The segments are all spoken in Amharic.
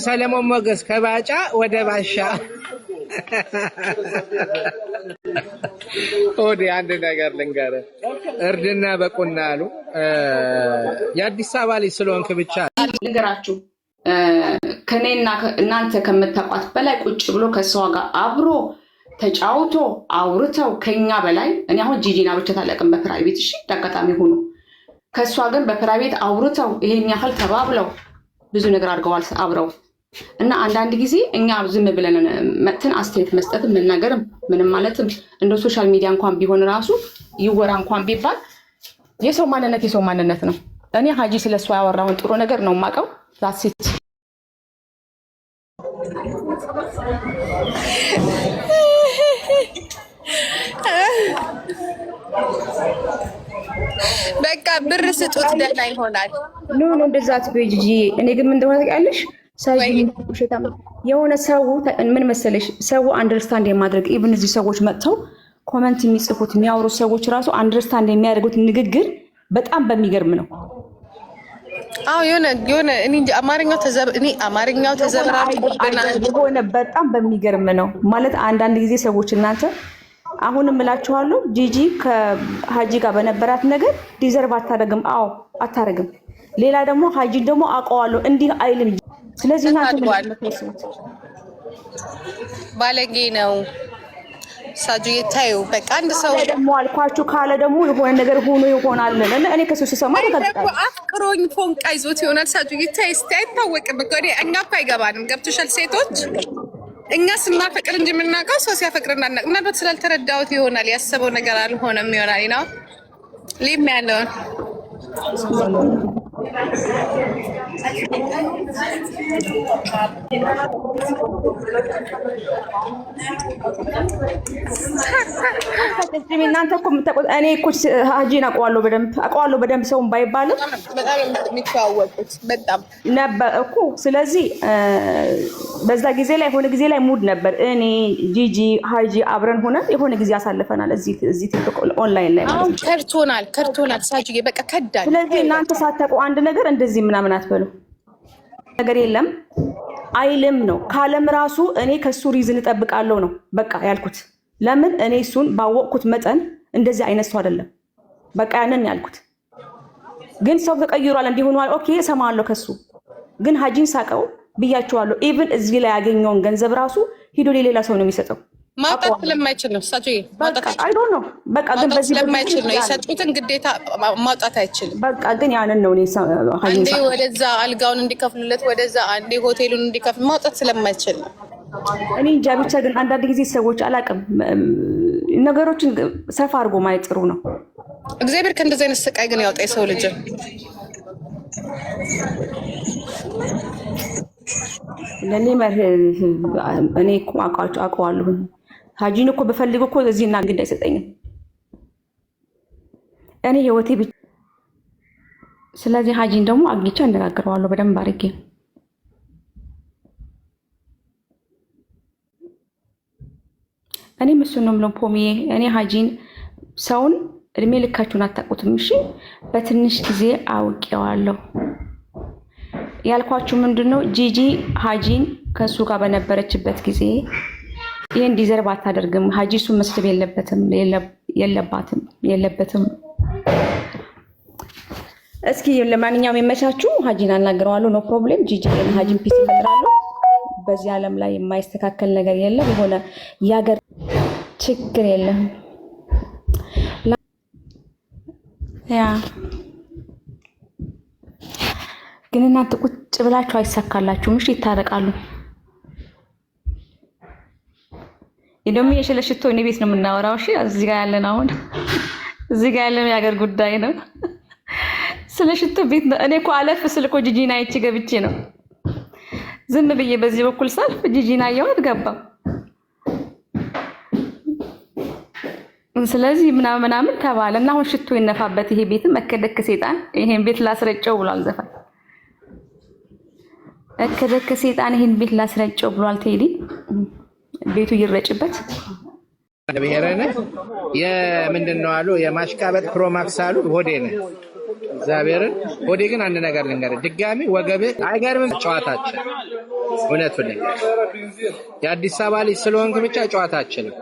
ሰለሞን ሞገስ ከባጫ ወደ ባሻ ኦዲ አንድ ነገር ልንገርህ እርድና በቁና አሉ የአዲስ አበባ ልጅ ስለሆንክ ብቻ ልንገራችሁ ከኔና እናንተ ከምታቋት በላይ ቁጭ ብሎ ከሷ ጋር አብሮ ተጫውቶ አውርተው ከኛ በላይ እኔ አሁን ጂጂና ብቻ ታለቅም በፕራይቬት እሺ ተከታሚ ሆኖ ከሷ ግን በፕራይቬት አውርተው ይሄን ያህል ተባብለው ብዙ ነገር አድርገዋል አብረው እና አንዳንድ ጊዜ እኛ ዝም ብለን መጥተን አስተያየት መስጠት መናገርም ምንም ማለትም እንደ ሶሻል ሚዲያ እንኳን ቢሆን ራሱ ይወራ እንኳን ቢባል የሰው ማንነት ነው እኔ ሀጂ ስለሷ ያወራውን ጥሩ ነገር ነው ማቀው ዛሲት በቃ ብር ስጡት ደህና ይሆናል ኖ እንደዛት በጂጂ እኔ ግን ምን እንደሆነ ታውቂያለሽ ሳይሽታም የሆነ ሰው ምን መሰለሽ ሰው አንደርስታንድ የማድረግ ኢቭን እዚህ ሰዎች መጥተው ኮሜንት የሚጽፉት የሚያወሩ ሰዎች ራሱ አንደርስታንድ የሚያደርጉት ንግግር በጣም በሚገርም ነው አው የሆነ አማርኛው ተዘብራርቆብና የሆነ በጣም በሚገርም ነው ማለት አንዳንድ ጊዜ ሰዎች እናንተ አሁንም እላችኋለሁ ጂጂ ከሀጂ ጋር በነበራት ነገር ዲዘርቭ አታረግም አው አታረግም ሌላ ደግሞ ሀጂ ደግሞ አቀዋለሁ እንዲህ አይልም ስለዚህ እናንተ ባለጌ ነው ሳጁ ይታዩ በቃ አንድ ሰው ደግሞ አልኳችሁ ካለ ደግሞ የሆነ ነገር ሆኖ ይሆናል እኔ ከሱ ሲሰማ ተቀጣጣ አፍቅሮኝ ፎንቃ ይዞት ይሆናል ሳጁ ይታይ አይታወቅም እኮ እኛ እኮ አይገባንም ገብቶሻል ሴቶች እኛ ስናፈቅር እንጂ የምናውቀው ሰው ሲያፈቅርና ምናልባት ስላልተረዳሁት ይሆናል ያሰበው ነገር አልሆነም ይሆናል ነው ሊም ያለው እናንተ እኮ እኔ እኮ ሀጂን አውቀዋለሁ በደንብ ሰውን ባይባልም በጣም የሚተዋወቁት በጣም ነበር እኮ ስለዚህ በዛ ጊዜ ላይ ሆነ ጊዜ ላይ ሙድ ነበር እኔ ጂጂ ሀጂ አብረን ሆነን የሆነ ጊዜ አሳልፈናል እዚህ ቲክቶክ ኦንላይን ላይ ማለት ነው ከርቶናል ሳጂዬ በቃ ከዳል ስለዚህ እናንተ ሳታውቁ አንድ ነገር እንደዚህ ምናምን አትበሉ ነገር የለም አይልም ነው ካለም ራሱ እኔ ከሱ ሪዝን እጠብቃለሁ ነው በቃ ያልኩት ለምን እኔ እሱን ባወቅኩት መጠን እንደዚህ አይነት ሰው አይደለም በቃ ያንን ያልኩት ግን ሰው ተቀይሯል እንዲሆኗል ኦኬ ሰማለሁ ከሱ ግን ሀጂን ሳቀው ብያቸዋለሁ ኢቭን እዚህ ላይ ያገኘውን ገንዘብ ራሱ ሂዶ ሌላ ሰው ነው የሚሰጠው ማውጣት ስለማይችል ነው ሳጁ ማውጣት አይ ዶንት ኖ በቃ ግን በዚህ ስለማይችል ነው የሰጡትን ግዴታ ማውጣት አይችልም በቃ ግን ያንን ነው አንዴ ወደዛ አልጋውን እንዲከፍሉለት ወደዛ አንዴ ሆቴሉን እንዲከፍል ማውጣት ስለማይችል ነው እኔ እንጃ ብቻ ግን አንዳንድ ጊዜ ሰዎች አላቅም ነገሮችን ሰፋ አድርጎ ማየት ጥሩ ነው እግዚአብሔር ከእንደዚህ አይነት ስቃይ ግን ያውጣ የሰው ልጅ ለኔ እኔ እኮ አውቀዋለሁ ሀጂን እኮ በፈልግ እኮ እዚህና ግን እንዳይሰጠኝም እኔ ህይወቴ ብቻ ስለዚህ ሀጂን ደግሞ አግኝቼ አነጋግረዋለሁ በደንብ አድርጌ እኔ መስሎኝ ነው የምለው ፖሚዬ እኔ ሀጂን ሰውን እድሜ ልካችሁን አታውቁትም እሺ በትንሽ ጊዜ አውቄዋለሁ ያልኳችሁ ምንድነው ጂጂ ሀጂን ከሱ ጋር በነበረችበት ጊዜ ይሄን ዲዘርቭ አታደርግም ሀጂ እሱ መስደብ የለበትም እስኪ ለማንኛውም የመቻችሁ ሀጂን አናግረዋለሁ ኖ ፕሮብሌም ጂጂ ሀጂን ፒስ ይፈጥራለሁ በዚህ ዓለም ላይ የማይስተካከል ነገር የለም የሆነ ያገር ችግር የለም ያ ግን እናንተ ቁጭ ብላችሁ አይሳካላችሁም እሺ ይታረቃሉ እንደውም የሸለሽቶ እኔ ቤት ነው የምናወራው እሺ እዚህ ጋር ያለን አሁን እዚህ ጋር ያለን ያገር ጉዳይ ነው ስለሽቶ ቤት ነው እኔ እኮ አለፍ ስልኮ ጂጂና አይቼ ገብቼ ነው ዝም ብዬ በዚህ በኩል ሳልፍ ጂጂና ያወት ገባ ስለዚህ ምናምን ተባለና አሁን ሽቶ ይነፋበት ይሄ ቤት መከደክ ሰይጣን ይሄን ቤት ላስረጨው ብሏል ዘፈን እከደክ ሰይጣን ይሄን ቤት ላስረጨው ብሏል ቴዲ ቤቱ ይረጭበት ብሔረነ የምንድነው አሉ የማሽቃበጥ ፕሮማክስ አሉ ሆዴ ነው እግዚአብሔርን ሆዴ ግን አንድ ነገር ልንገር ድጋሚ ወገብ አይገርምም ጨዋታችን እውነቱን ነገር የአዲስ አበባ ልጅ ስለሆንክ ብቻ ጨዋታ አችልም።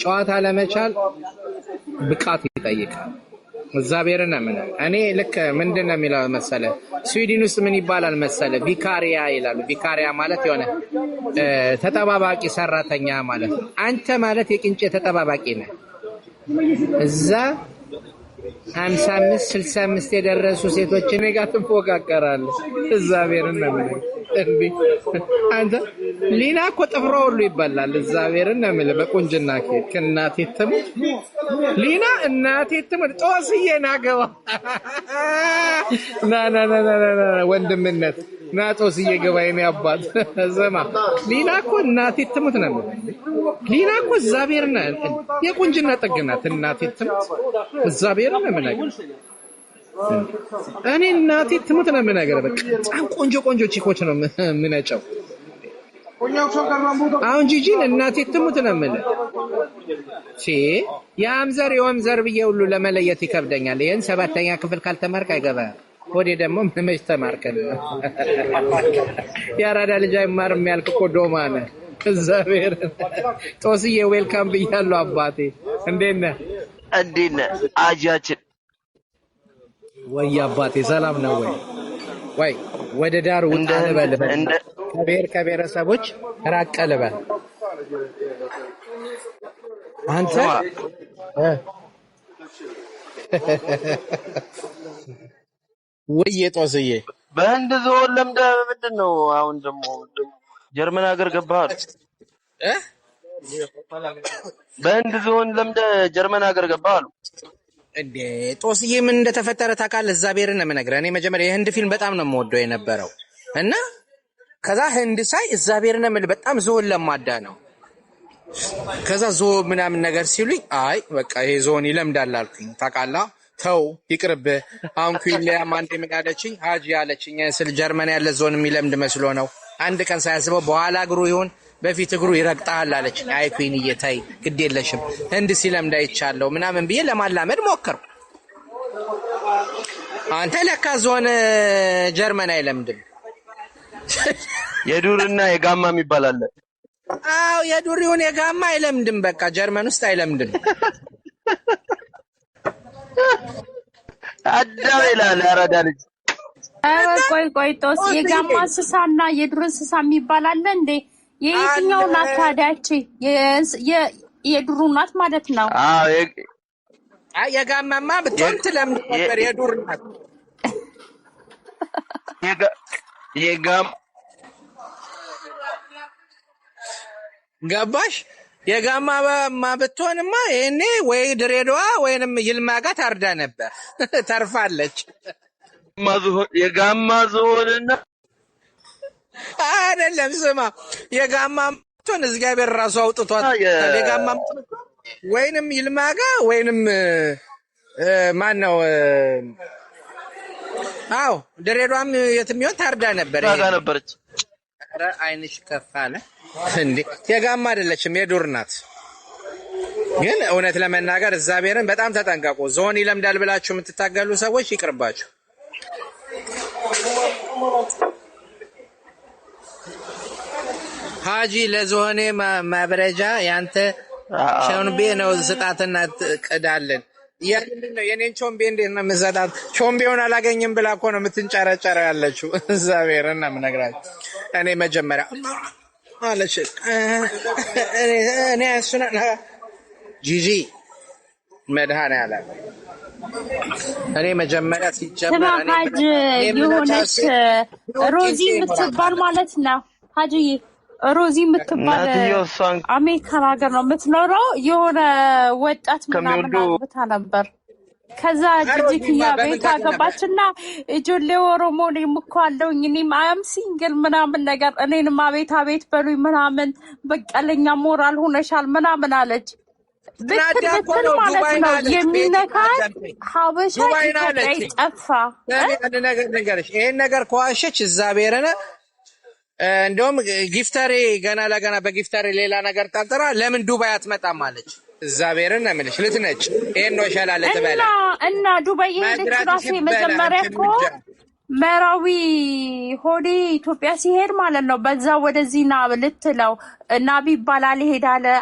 ጨዋታ ለመቻል ብቃት ይጠይቃል። እግዚአብሔርን አመነ። እኔ ልክ ምንድነው የሚለው መሰለ ስዊድን ውስጥ ምን ይባላል መሰለ ቪካሪያ ይላሉ። ቪካሪያ ማለት የሆነ ተጠባባቂ ሰራተኛ ማለት ነው። አንተ ማለት የቅንጭ ተጠባባቂ ነህ። እዛ 55 65 የደረሱ ሴቶችን ጋር ትፎካከራለህ። እግዚአብሔርን ነው እንዴ አንተ ሊና እኮ ጥፍሯ ሁሉ ይባላል። እግዚአብሔርን ነው የምልህ በቁንጅና ከእናቴ ትሙት ሊና እናቴ ትሙት ጦስዬ ናገባ ና ወንድምነት ና ጦስዬ ገባ የኔ አባት ዘማ ሊና እኮ እናቴ ትሙት ነው የምልህ። ሊና እኮ እግዚአብሔርን የቁንጅና ጥግናት እናቴ ትሙት እግዚአብሔርን ነው የምልህ። እኔ እናቴ ትሙት ነው የምነገር። በቃ በጣም ቆንጆ ቺኮች ነው የምነጨው። አሁን ጂጂን እናቴ ትሙት ነው የምልህ። የአምዘር የወምዘር ብዬ ሁሉ ለመለየት ይከብደኛል። ይሄን 7ኛ ክፍል ካልተማርክ አይገባም። ወዴ ደግሞ መች ተማርከን? ያራዳ ልጅ አይማርም ያልክ እኮ ዶማ ነህ። እግዚአብሔር ጦስዬ ዌልካም ብያለሁ አባቴ። እንዴት ነህ? አጃችን ወይ አባቴ ሰላም ነው ወይ? ወደ ዳር ውጣ ልበል። ከብሔረሰቦች ራቅ ልበል። አንተ ወይ ጦስዬ በህንድ ዞን ለምደህ ምንድን ነው አሁን ደግሞ ጀርመን ሀገር ገባህ? በህንድ ዞን ለምደህ ጀርመን ሀገር ገባህ አሉ እንዴ? ጦስዬ ምን እንደተፈጠረ ታውቃለህ? እግዚአብሔርን ነው የምነግርህ። እኔ መጀመሪያ የህንድ ፊልም በጣም ነው የምወደው የነበረው እና ከዛ ህንድ ሳይ እግዚአብሔርን ነው የምልህ በጣም ዞን ለማዳ ነው። ከዛ ዞን ምናምን ነገር ሲሉኝ አይ በቃ ይሄ ዞን ይለምዳል አልኩኝ። ታውቃለህ ተው ይቅርብህ። አሁን ኩይሊያ ማንዴ ምን አለችኝ? ሀጂ አለችኝ ስል ጀርመን ያለ ዞን የሚለምድ መስሎ ነው። አንድ ቀን ሳያስበው በኋላ እግሩ ይሆን በፊት እግሩ ይረግጣል አለችኝ። አይ ኩይንዬ ተይ ግድ የለሽም ህንድ ሲለምድ አይቻለሁ ምናምን ብዬ ለማላመድ ሞከርኩ። አንተ ለካ ዞን ጀርመን አይለምድም። የዱርና የጋማ የሚባል አለ። አዎ የዱር ይሁን የጋማ አይለምድም። በቃ ጀርመን ውስጥ አይለምድም። አዳም ይላል ያራዳ ልጅ። ቆይ ጦስ የጋማ እንስሳና የዱር እንስሳ የሚባል አለ እንዴ? የየትኛው ናት ታዲያች? የዱሩ ናት ማለት ነው? አዎ የጋማማ ብትሆን ትለምድ ነበር። የዱር ናት። የጋም ገባሽ? የጋማ ብትሆንማ ይሄኔ ወይ ድሬዳዋ ወይንም ይልማ ጋር ታርዳ ነበር። ተርፋለች። የጋማ ዝሆንና አይደለም ስማ፣ የጋማ ብትሆን እግዚአብሔር ራሱ አውጥቷት የጋማ ወይንም ይልማ ጋር ወይንም ማን ነው? አዎ ድሬዳዋም የትም ይሆን ታርዳ ነበር። ነበረች። ኧረ አይንሽ ከፍ አለ እንዴ! የጋማ አይደለችም የዱር ናት። ግን እውነት ለመናገር እግዚአብሔርን በጣም ተጠንቀቁ። ዞን ይለምዳል ብላችሁ የምትታገሉ ሰዎች ይቅርባችሁ። ሀጂ ለዞኔ ማብረጃ ያንተ ሾምቤ ነው ስጣትና ቅዳለን። ያንንም ነው የኔን ሾምቤ እንዴት ነው የምሰጣት? ሾምቤውን አላገኝም ብላ እኮ ነው የምትንጨረጨረው ያለችው። እግዚአብሔርን ነው የምነግራችሁ። እኔ መጀመሪያ አለች እኔ እሱን ጂጂ መድኃኒዓለም እኔ መጀመሪያ ሲጀመር ሀጅ የሆነች ሮዚ የምትባል ማለት ነው ሀጅዬ ሮዚ የምትባል አሜሪካን ሀገር ነው የምትኖረው። የሆነ ወጣት ምናምን አግብታ ነበር። ከዛ ጅጅክያ ቤቷ ገባችና እጆሌ ኦሮሞ እኔም እኮ አለሁኝ እኔም አም ሲንግል ምናምን ነገር እኔንም አቤት በሉኝ ምናምን በቀለኛ ሞራል ሆነሻል ምናምን አለች። ብትል ማለት ነው የሚነካል ሀበሻ ኢትዮጵያ ጠፋ። ይሄን ነገር ከዋሸች እግዚአብሔርን እንደውም ጊፍተሬ ገና ለገና በጊፍተሬ ሌላ ነገር ጠርጥራ ለምን ዱባይ አትመጣም አለች። እግዚአብሔርን ነው የምልሽ ልትነጭ ይሄን ነው ይሻላል ተበላ እና ዱባይ ሄደች ራሱ መጀመሪያ እኮ መራዊ ሆዴ ኢትዮጵያ ሲሄድ ማለት ነው በዛ ወደዚህ ና ልትለው እና ቢባላል ሄዳለ